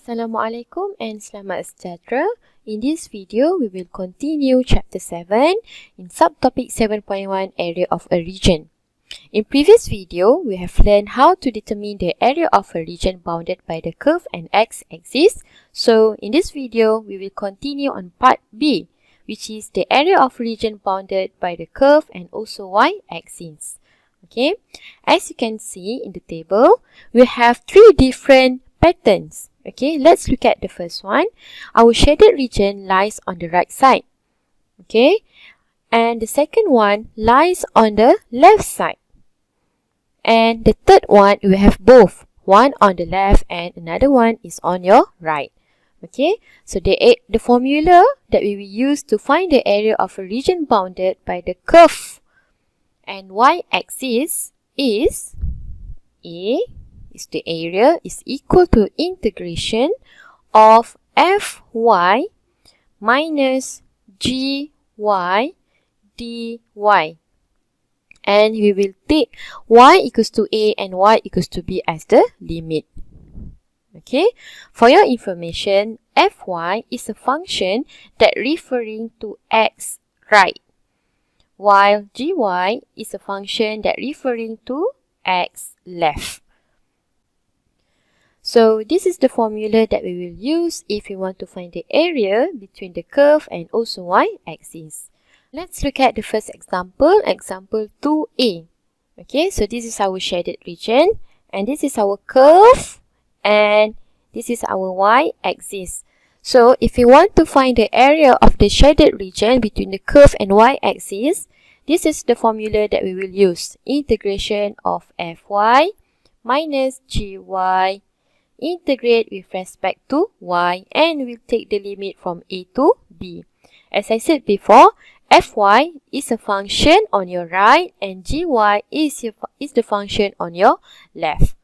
Assalamualaikum and selamat sejahtera. In this video, we will continue chapter 7 in subtopic 7.1 area of a region. In previous video, we have learned how to determine the area of a region bounded by the curve and x-axis. So, in this video, we will continue on part B, which is the area of a region bounded by the curve and also y-axis. Okay, as you can see in the table, we have three different patterns. Okay, let's look at the first one. Our shaded region lies on the right side. Okay, and the second one lies on the left side. And the third one, we have both. One on the left and another one is on your right. Okay, so the formula that we will use to find the area of a region bounded by the curve and y-axis is A is the area is equal to integration of Fy minus Gy dy. And we will take y equals to A and y equals to B as the limit. Okay, for your information, Fy is a function that referring to x right, while Gy is a function that referring to x left. So this is the formula that we will use if we want to find the area between the curve and also y-axis. Let's look at the first example, example 2a. Okay, so this is our shaded region and this is our curve and this is our y-axis. So if we want to find the area of the shaded region between the curve and y-axis, this is the formula that we will use. Integration of Fy minus Gy integrate with respect to y and we'll take the limit from A to B. As I said before, Fy is a function on your right and Gy is the function on your left.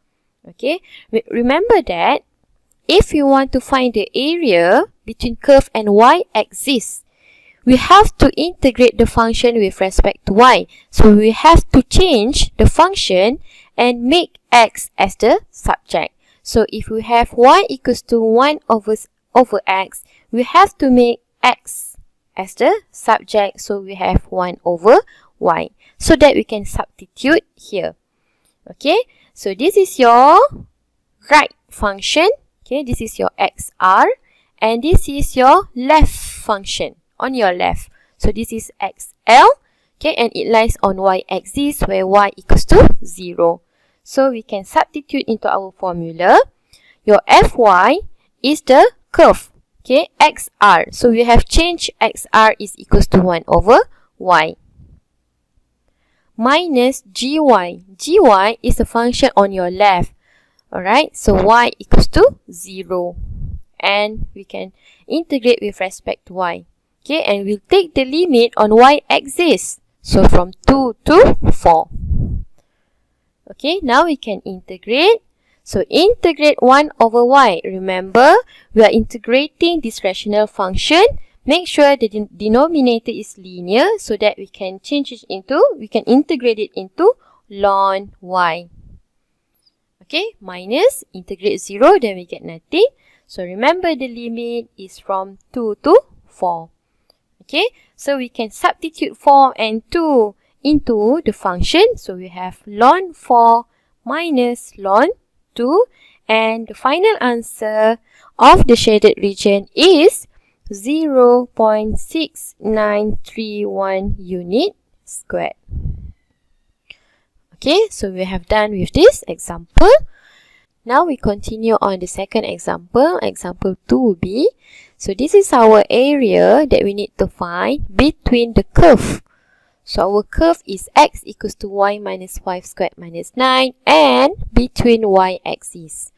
Okay, remember that if you want to find the area between curve and y-axis, we have to integrate the function with respect to y. So we have to change the function and make x as the subject. So if we have y equals to 1 over x, we have to make x as the subject. So we have 1 over y. So that we can substitute here. Okay, so this is your right function. Okay, this is your xr. And this is your left function on your left. So this is xl. Okay, and it lies on y-axis where y equals to 0. So we can substitute into our formula. Your Fy is the curve. Okay, xr. So we have changed xr is equals to 1 over y. Minus Gy. Gy is a function on your left. Alright, so y equals to 0. And we can integrate with respect to y. Okay, and we'll take the limit on y-axis. So from 2 to 4. Okay, now we can integrate. So integrate 1 over y. Remember, we are integrating this rational function. Make sure the denominator is linear so that we can integrate it into ln y. Okay, minus, integrate 0, then we get nothing. So remember the limit is from 2 to 4. Okay, so we can substitute 4 and 2 into the function. So we have ln 4 minus ln 2. And the final answer of the shaded region is 0.6931 unit squared. Okay, so we have done with this example. Now we continue on the second example, example 2b. So this is our area that we need to find between the curve. So our curve is x equals to y minus 5 squared minus 9 and between y-axis.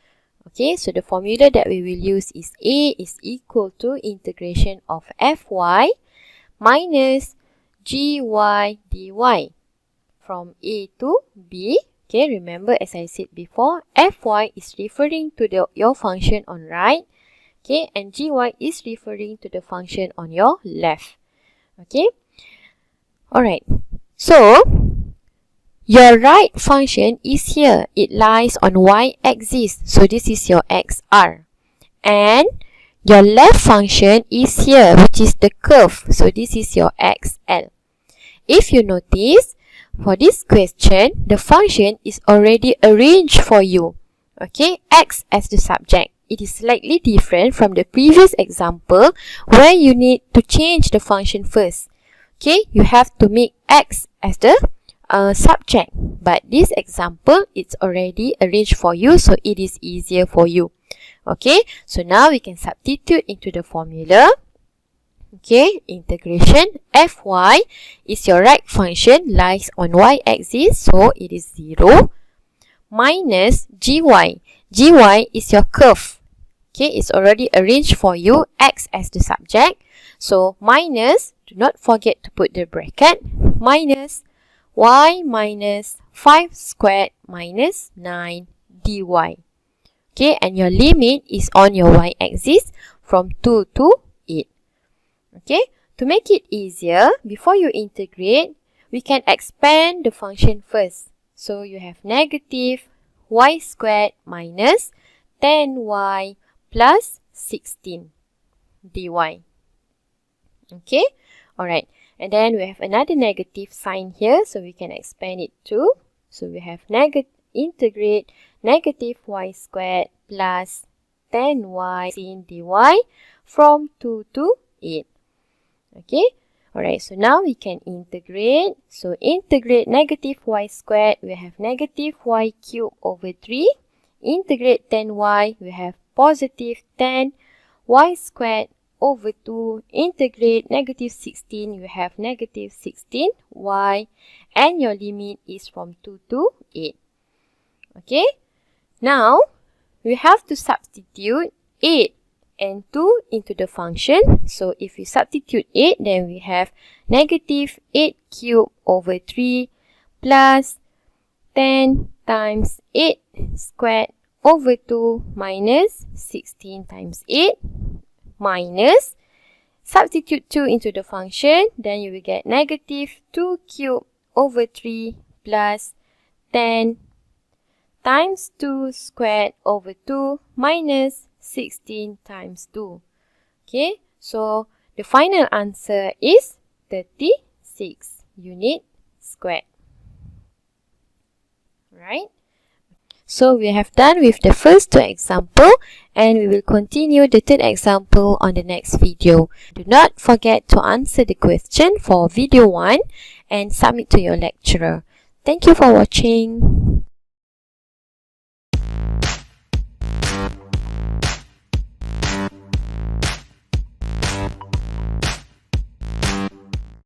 Okay, so the formula that we will use is A is equal to integration of Fy minus Gy dy from A to B. Okay, remember as I said before, Fy is referring to your function on right. Okay, and Gy is referring to the function on your left. Okay, alright. So, your right function is here. It lies on y-axis. So, this is your xr. and your left function is here, which is the curve. So this is your XL. If you notice, for this question, the function is already arranged for you. Okay, X as the subject. It is slightly different from the previous example where you need to change the function first. Okay, you have to make X as the subject. But this example, it's already arranged for you, so it is easier for you. Okay, so now we can substitute into the formula. Okay, integration fy is your right function, lies on y-axis, so it is 0, minus gy. Gy is your curve. Okay, it's already arranged for you, x as the subject. So minus, do not forget to put the bracket, minus y minus 5 squared minus 9 dy. Okay, and your limit is on your y-axis from 2 to 8. Okay, to make it easier, before you integrate, we can expand the function first. So you have negative y squared minus 10y plus 16 dy. Okay, alright. And then we have another negative sign here, so we can expand it too. So we have integrate negative y squared plus 10y dy from 2 to 8. Okay, alright, so now we can integrate. So integrate negative y squared, we have negative y cubed over 3. Integrate 10y, we have positive 10 y squared over 2. Integrate negative 16, you have negative 16y, and your limit is from 2 to 8. Okay, now we have to substitute 8 and 2 into the function. So if we substitute 8, then we have negative 8 cubed over 3 plus 10 times 8 squared over 2 minus 16 times 8 minus, substitute 2 into the function, then you will get negative 2 cubed over 3 plus 10 times 2 squared over 2 minus 16 times 2. Okay, so the final answer is 36 unit squared. Right? So we have done with the first two examples, and we will continue the third example on the next video. Do not forget to answer the question for video 1 and submit to your lecturer. Thank you for watching.